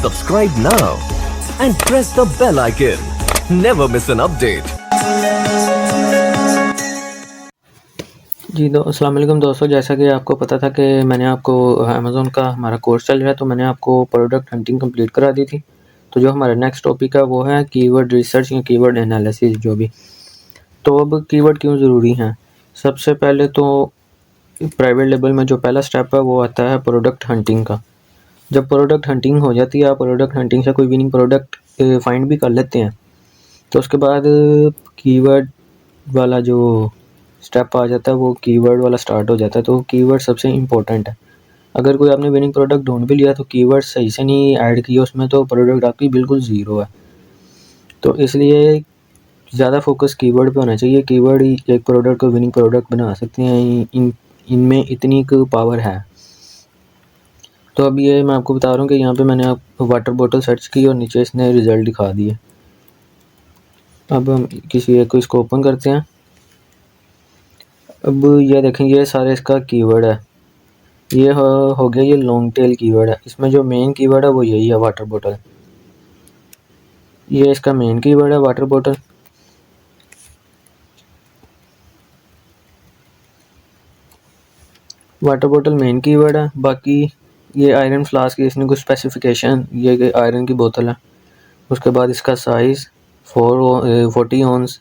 Subscribe now and press the bell icon. Never miss an update. जी अस्सलाम वालेकुम दोस्तों, जैसा कि आपको पता था कि मैंने आपको अमेज़न का हमारा कोर्स चल रहा है, तो मैंने आपको प्रोडक्ट हंटिंग कंप्लीट करा दी थी। तो जो हमारा नेक्स्ट टॉपिक है वो है कीवर्ड रिसर्च या कीवर्ड एनालिसिस जो भी। तो अब कीवर्ड क्यों ज़रूरी हैं? सबसे पहले तो प्राइवेट लेवल में जो पहला स्टेप है वो आता है प्रोडक्ट हंटिंग का। जब प्रोडक्ट हंटिंग हो जाती है, आप प्रोडक्ट हंटिंग से कोई विनिंग प्रोडक्ट फाइंड भी कर लेते हैं, तो उसके बाद कीवर्ड वाला जो स्टेप आ जाता है वो कीवर्ड वाला स्टार्ट हो जाता है। तो कीवर्ड सबसे इम्पोर्टेंट है। अगर कोई आपने विनिंग प्रोडक्ट ढूंढ भी लिया तो कीवर्ड सही से नहीं ऐड किया उसमें, तो प्रोडक्ट आपकी बिल्कुल ज़ीरो है। तो इसलिए ज़्यादा फोकस कीवर्ड पे होना चाहिए। कीवर्ड ही एक प्रोडक्ट को विनिंग प्रोडक्ट बना सकते हैं, इनमें इतनी पावर है। तो अब ये मैं आपको बता रहा हूँ कि यहाँ पे मैंने आप वाटर बोतल सर्च की और नीचे इसने रिज़ल्ट दिखा दिए। अब हम किसी एक को इसको ओपन करते हैं। अब ये देखें, ये सारे इसका कीवर्ड है। ये हो गया, ये लॉन्ग टेल कीवर्ड है। इसमें जो मेन कीवर्ड है वो यही है, वाटर बोतल। ये इसका मेन कीवर्ड है, वाटर बोतल। वाटर बोतल मेन कीवर्ड है। बाकी ये आयरन फ्लास्क, इसने कुछ स्पेसिफिकेशन, ये आयरन की बोतल है। उसके बाद इसका साइज़ 40 ऑन्स।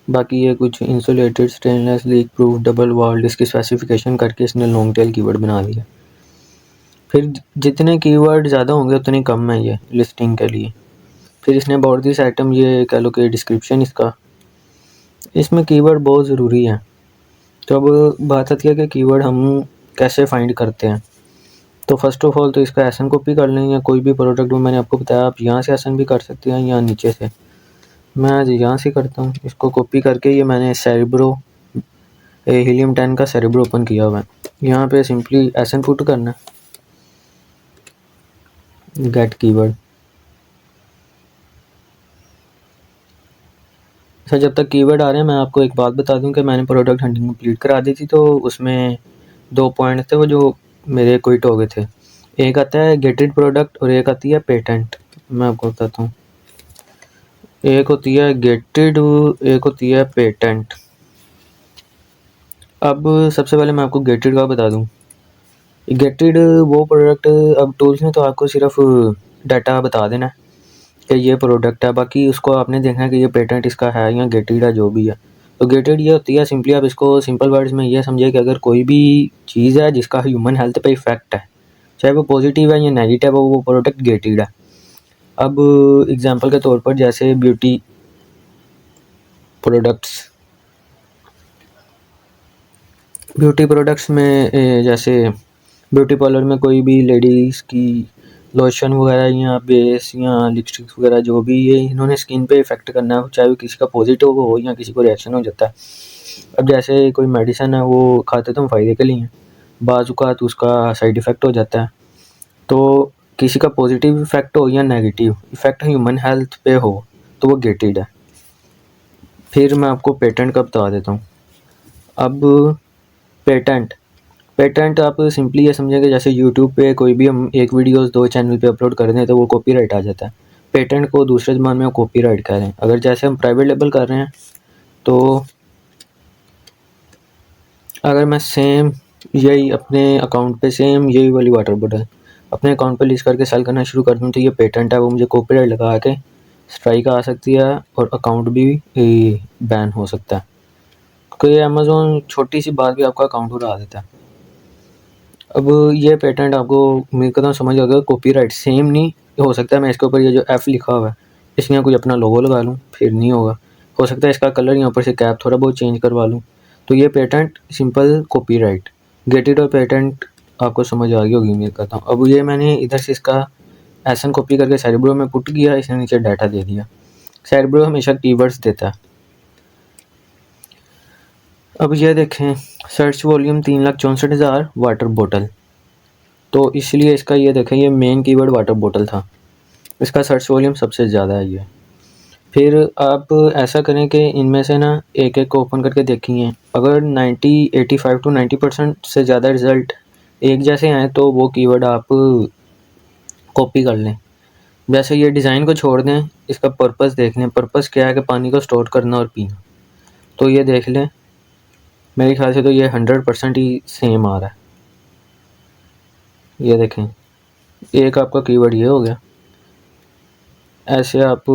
बाकी ये कुछ insulated stainless leak proof double walled, इसकी स्पेसिफिकेशन करके इसने लॉन्ग टेल कीवर्ड बना दिया। फिर जितने कीवर्ड ज़्यादा होंगे उतनी कम है ये लिस्टिंग के लिए। फिर इसने अबाउट दिस आइटम, ये कह लो कि डिस्क्रिप्शन इसका। इसमें कीवर्ड बहुत ज़रूरी है। तो अब बात आती है कि कीवर्ड हम कैसे फाइंड करते हैं। तो फर्स्ट ऑफ ऑल तो इसका एसन कॉपी कर लें, या कोई भी प्रोडक्ट में मैंने आपको बताया आप यहाँ से एसन भी कर सकते हैं या नीचे से। मैं आज यहाँ से करता हूँ। इसको कॉपी करके ये मैंने सेरेब्रो हीलियम 10 का सेरेब्रो ओपन किया हुआ है। यहाँ पे सिंपली एसन पुट करना, गेट कीवर्ड। सर जब तक कीवर्ड आ रहे हैं मैं आपको एक बात बता दूं कि मैंने प्रोडक्ट हंटिंग कंप्लीट करा दी थी, तो उसमें 2 पॉइंट थे वो जो मेरे क्विट हो गए थे। एक आता है गेटेड प्रोडक्ट और एक आती है पेटेंट। मैं आपको बताता हूँ, एक होती है गेटेड, एक होती है पेटेंट। अब सबसे पहले मैं आपको गेटेड का बता दूं। गेटेड वो प्रोडक्ट, अब टूल्स ने तो आपको सिर्फ डाटा बता देना है कि ये प्रोडक्ट है, बाकी उसको आपने देखना है कि ये पेटेंट इसका है या गेटेड है, जो भी है। तो गेटेड ये होती है, सिंपली आप इसको सिंपल वर्ड्स में ये समझिए कि अगर कोई भी चीज़ है जिसका ह्यूमन हेल्थ पे इफेक्ट है, चाहे वो पॉजिटिव है या नेगेटिव है, वो प्रोडक्ट गेटेड है। अब एग्जांपल के तौर पर जैसे ब्यूटी प्रोडक्ट्स में जैसे ब्यूटी पार्लर में कोई भी लेडीज़ की लोशन वगैरह या बेस या लिपस्टिक्स वगैरह जो भी ये इन्होंने स्किन पे इफेक्ट करना है, चाहे वो किसी का पॉजिटिव हो या किसी को रिएक्शन हो जाता है। अब जैसे कोई मेडिसिन है वो खाते तो हम फ़ायदे के लिए हैं, बाज़ औक़ात उसका साइड इफ़ेक्ट हो जाता है। तो किसी का पॉजिटिव इफ़ेक्ट हो या नेगेटिव इफ़ेक्ट ह्यूमन हेल्थ पे हो तो वो गेटेड है। फिर मैं आपको पेटेंट का बता देता हूँ। अब पेटेंट आप सिंपली ये समझेंगे जैसे यूट्यूब पे कोई भी हम एक वीडियोस 2 चैनल पे अपलोड कर दें तो वो कॉपीराइट आ जाता है। पेटेंट को दूसरे ज़बान में कॉपीराइट कह रहे हैं। अगर जैसे हम प्राइवेट लेवल कर रहे हैं, तो अगर मैं सेम यही अपने अकाउंट पे सेम यही वाली वाटर बोतल अपने अकाउंट पे लिस्ट करके सेल करना शुरू कर दूँ, तो ये पेटेंट है, वो मुझे कॉपीराइट लगा के स्ट्राइक आ सकती है और अकाउंट भी बैन हो सकता है। क्योंकि अमेज़न छोटी सी बात भी आपका अकाउंट उड़ा देता है। अब ये पेटेंट आपको मेरे को तो समझ आ गया, कॉपीराइट सेम नहीं हो सकता है। मैं इसके ऊपर ये जो F लिखा हुआ है इसके यहाँ कोई अपना लोगो लगा लूँ, फिर नहीं होगा। हो सकता है इसका कलर यहाँ पर से कैप थोड़ा बहुत चेंज करवा लूँ, तो ये पेटेंट सिंपल कॉपीराइट। गेटेड और पेटेंट आपको समझ आ गई होगी उम्मीद करता हूँ। अब ये मैंने इधर से इसका एसन कॉपी करके सेरेब्रो में पुट किया, इसने नीचे डाटा दे दिया। सेरेब्रो हमेशा कीवर्ड्स देता है। अब ये देखें, सर्च वॉल्यूम 3,64,000 वाटर बोतल, तो इसलिए इसका ये देखें, ये मेन कीवर्ड वाटर बोतल था, इसका सर्च वॉल्यूम सबसे ज़्यादा है ये। फिर आप ऐसा करें कि इनमें से ना एक एक को ओपन करके देखेंगे, अगर 85 to 90% से ज़्यादा रिज़ल्ट एक जैसे आए तो वो कीवर्ड आप कॉपी कर लें। वैसे ये डिज़ाइन को छोड़ दें, इसका पर्पस देख लें। पर्पस क्या है कि पानी को स्टोर करना और पीना। तो ये देख लें, मेरे ख्याल से तो ये 100% ही सेम आ रहा है। ये देखें, एक आपका कीवर्ड ये हो गया। ऐसे आप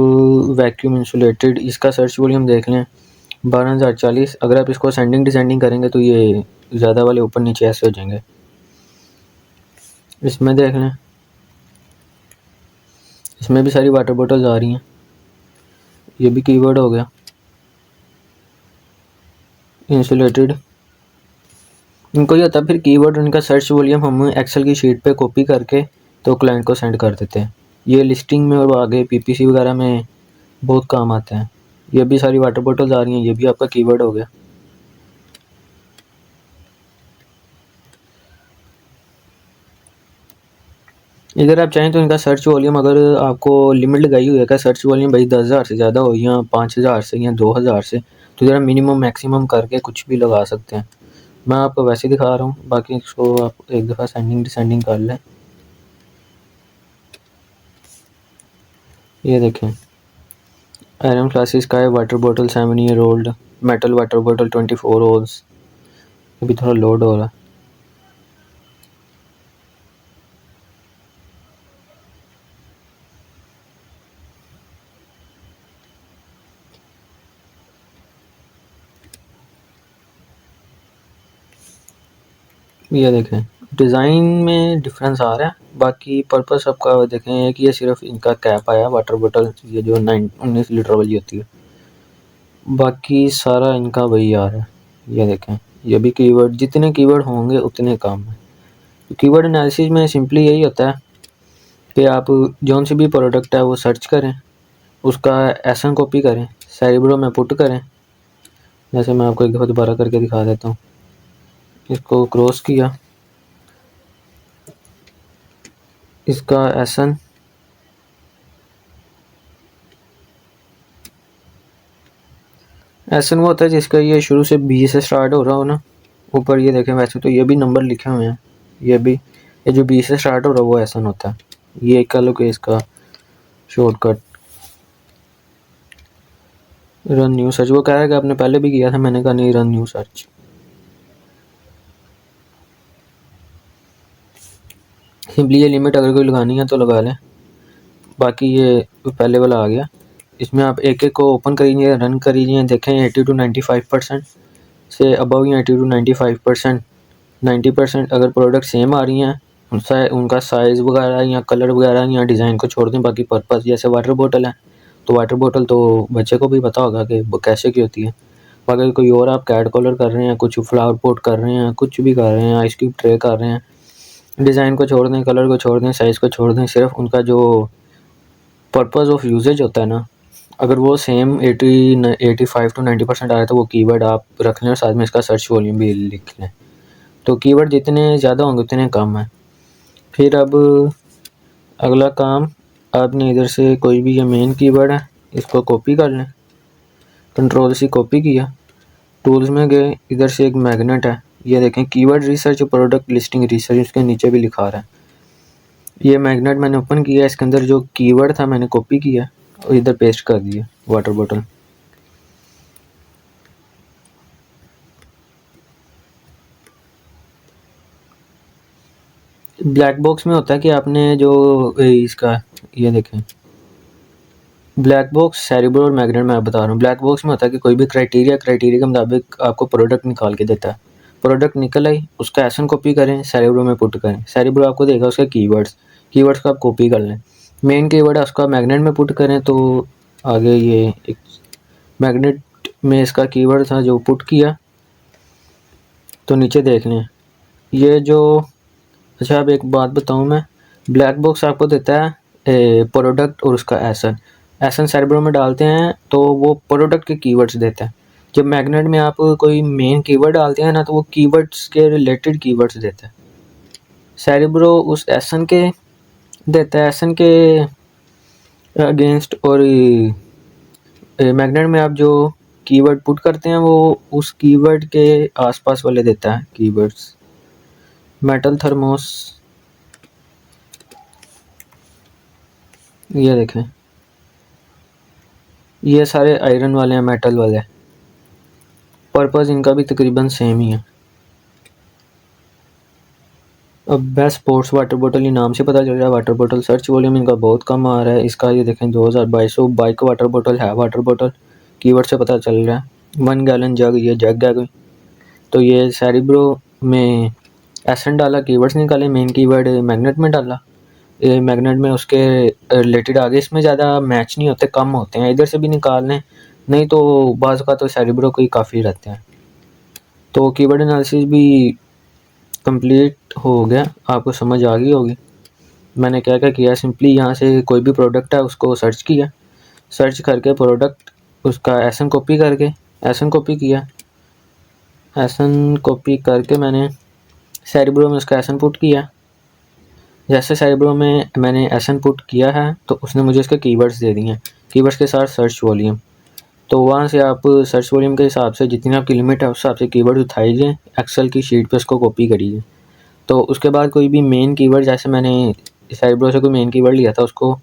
वैक्यूम इंसुलेटेड, इसका सर्च वॉल्यूम देख लें 12,040। अगर आप इसको असेंडिंग डिसेंडिंग करेंगे तो ये ज़्यादा वाले ऊपर नीचे ऐसे हो जाएंगे। इसमें देख लें, इसमें भी सारी वाटर बॉटल्स आ रही हैं। ये भी कीवर्ड हो गया इंसुलेटेड। इनको ये होता है फिर कीवर्ड, उनका सर्च वॉल्यूम हम एक्सेल की शीट पे कॉपी करके तो क्लाइंट को सेंड कर देते हैं। ये लिस्टिंग में और आगे पीपीसी वगैरह में बहुत काम आते हैं। ये भी सारी वाटर बॉटल्स आ रही हैं, ये भी आपका कीवर्ड हो गया। इधर आप चाहें तो इनका सर्च वॉल्यूम, अगर आपको लिमिट लगाई हुई है कि सर्च वॉल्यूम भाई 10,000 से ज़्यादा हो या 5,000 से या 2,000 से, तो ज़रा मिनिमम मैक्सिमम करके कुछ भी लगा सकते हैं। मैं आपको वैसे दिखा रहा हूँ, बाकी इसको आप एक दफ़ा सेंडिंग डिसेंडिंग कर लें। ये देखें, आयरन क्लासेस का है, water bottle 7 year old, metal water bottle 24 ओल्स। अभी थोड़ा लोड हो रहा है। ये देखें, डिज़ाइन में डिफरेंस आ रहा है, बाकी पर्पस आपका देखें कि ये सिर्फ इनका कैप आया वाटर बॉटल, ये जो 19 लीटर वाली होती है, बाकी सारा इनका वही आ रहा है। ये देखें, ये भी कीवर्ड, जितने कीवर्ड होंगे उतने काम है। तो कीवर्ड एनालिसिस में सिंपली यही होता है कि आप जौन सी भी प्रोडक्ट है वो सर्च करें, उसका एसन कॉपी करें, सेरिब्रो में पुट करें। जैसे मैं आपको एक दफ़ा दोबारा करके दिखा देता हूँ। इसको क्रॉस किया, इसका एसन, एसन वो होता है जिसका ये शुरू से बी से स्टार्ट हो रहा हो ना। ऊपर ये देखें, वैसे तो ये भी नंबर लिखे हुए हैं, ये भी, ये जो बी से स्टार्ट हो रहा है वो एसन होता है। ये कह लो कि इसका शॉर्टकट। रन न्यू सर्च, वो कह रहा है कि आपने पहले भी किया था, मैंने कहा नहीं, रन न्यू सर्च। सिंपली ये लिमिट अगर कोई लगानी है तो लगा लें, बाकी ये पहले वाला आ गया। इसमें आप एक एक को ओपन करिए, रन करिए, देखें 80 to 95% से अबव या 80 to 95%, 90% अगर प्रोडक्ट सेम आ रही हैं, उनका साइज़ वगैरह या कलर वगैरह या डिज़ाइन को छोड़ दें, बाकी पर्पस। जैसे वाटर बोतल है तो वाटर बोतल तो बच्चे को भी पता होगा कि कैसे की होती है। अगर कोई और आप कैट कॉलर कर रहे हैं, कुछ फ्लावर पोट कर रहे हैं, कुछ भी कर रहे हैं, आइस क्यूब ट्रे कर रहे हैं, डिज़ाइन को छोड़ दें, कलर को छोड़ दें, साइज़ को छोड़ दें, सिर्फ उनका जो पर्पस ऑफ यूजेज होता है ना, अगर वो सेम 85 to 90% आ रहा है तो वो कीवर्ड आप रख लें और साथ में इसका सर्च वॉल्यूम भी लिख लें। तो कीवर्ड जितने ज़्यादा होंगे उतने कम है। फिर अब अगला काम, आपने इधर से कोई भी, ये मेन कीवर्ड है, इसको कॉपी कर लें, कंट्रोल सी कॉपी किया, टूल्स में गए, इधर से एक मैग्नेट है, ये देखें keyword research product listing research, इसके नीचे भी लिखा रहा है। ये मैग्नेट मैंने ओपन किया, इसके अंदर जो कीवर्ड था मैंने कॉपी किया और इधर पेस्ट कर दिया, वाटर बॉटल। ब्लैक बॉक्स में होता है कि आपने जो इसका, ये देखें ब्लैक बॉक्स, सेरिब्रो और मैग्नेट मैं बता रहा हूँ। ब्लैक बॉक्स में होता है कि कोई भी क्राइटेरिया के मुताबिक आपको प्रोडक्ट निकाल के देता है। प्रोडक्ट निकल आई, उसका एसन कॉपी करें, सेरिब्रो में पुट करें, सेरिब्रो आपको देगा उसके कीवर्ड्स, कीवर्ड्स को आप कॉपी कर लें, मेन कीवर्ड है उसका मैग्नेट में पुट करें। तो आगे ये एक मैग्नेट में इसका कीवर्ड था जो पुट किया, तो नीचे देख लें ये जो, अच्छा अब एक बात बताऊँ मैं, ब्लैक बॉक्स आपको देता है प्रोडक्ट और उसका एसन, एसन सेरिब्रो में डालते हैं तो वो प्रोडक्ट के कीवर्ड्स देता है। जब मैग्नेट में आप कोई मेन कीवर्ड डालते हैं ना तो वो कीवर्ड्स के रिलेटेड कीवर्ड्स देता है। सेरिब्रो उस एसन के देता है, एसन के अगेंस्ट, और मैग्नेट में आप जो कीवर्ड पुट करते हैं वो उस कीवर्ड के आसपास वाले देता है कीवर्ड्स। मेटल थर्मोस, ये देखें, ये सारे आयरन वाले हैं, मेटल वाले। पर्पज़ इनका भी तकरीबन सेम ही है। अब बेस्ट स्पोर्ट्स वाटर बोतल ये नाम से पता चल रहा है। वाटर बोतल सर्च वॉल्यूम इनका बहुत कम आ रहा है। इसका ये देखें 2222 का वाटर बोतल है। वाटर बोतल कीवर्ड से पता चल रहा है। 1 गैलन जग, ये जग है कोई। तो ये सेरिब्रो में एसेंट डाला, कीवर्ड्स निकाले। मेन कीवर्ड मैग्नेट में डाला। ये मैग्नेट में उसके रिलेटेड आगे इसमें ज़्यादा मैच नहीं होते, कम होते हैं। इधर से भी निकाल लें, नहीं तो बाज़ का तो सेरिब्रो को ही काफ़ी रहते हैं। तो कीवर्ड एनालिसिस भी कंप्लीट हो गया, आपको समझ आ गई होगी। मैंने क्या क्या किया, सिंपली यहाँ से कोई भी प्रोडक्ट है उसको सर्च किया, सर्च करके प्रोडक्ट उसका एसन कॉपी करके एसन कॉपी किया। एसन कॉपी करके मैंने सेरिब्रो में उसका एसन पुट किया। जैसे सेरिब्रो में मैंने एसन पुट किया है तो उसने मुझे इसके कीवर्ड्स दे दिए हैं, कीवर्ड्स के साथ सर्च वॉल्यूम। तो वहाँ से आप सर्च वॉल्यूम के हिसाब से जितनी आपकी लिमिट है उस हिसाब से कीवर्ड उठाइए, एक्सेल की शीट पे उसको कॉपी करिए। तो उसके बाद कोई भी मेन कीवर्ड, जैसे मैंने सेरिब्रो से कोई मेन कीवर्ड लिया था उसको,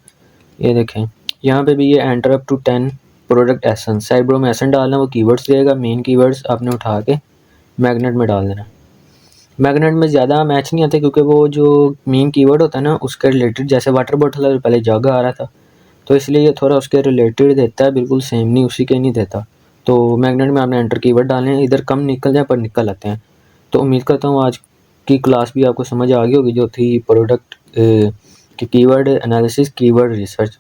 ये देखें यहाँ पे भी ये enter up to 10 product ASIN, Cerebro में एसन डालना, वो कीवर्ड्स देगा। मेन कीवर्ड्स आपने उठा के मैग्नेट में डाल देना। मैग्नेट में ज़्यादा मैच नहीं आते क्योंकि वो जो मेन कीवर्ड होता है ना उसके रिलेटेड, जैसे वाटर बॉटल पहले जग आ रहा था तो इसलिए ये थोड़ा उसके रिलेटेड देता है, बिल्कुल सेम नहीं, उसी के नहीं देता। तो मैग्नेट में आपने एंटर कीवर्ड डालने हैं, इधर कम निकल जाए पर निकल आते हैं। तो उम्मीद करता हूँ आज की क्लास भी आपको समझ आ गई होगी, जो थी प्रोडक्ट की कीवर्ड एनालिसिस, कीवर्ड रिसर्च।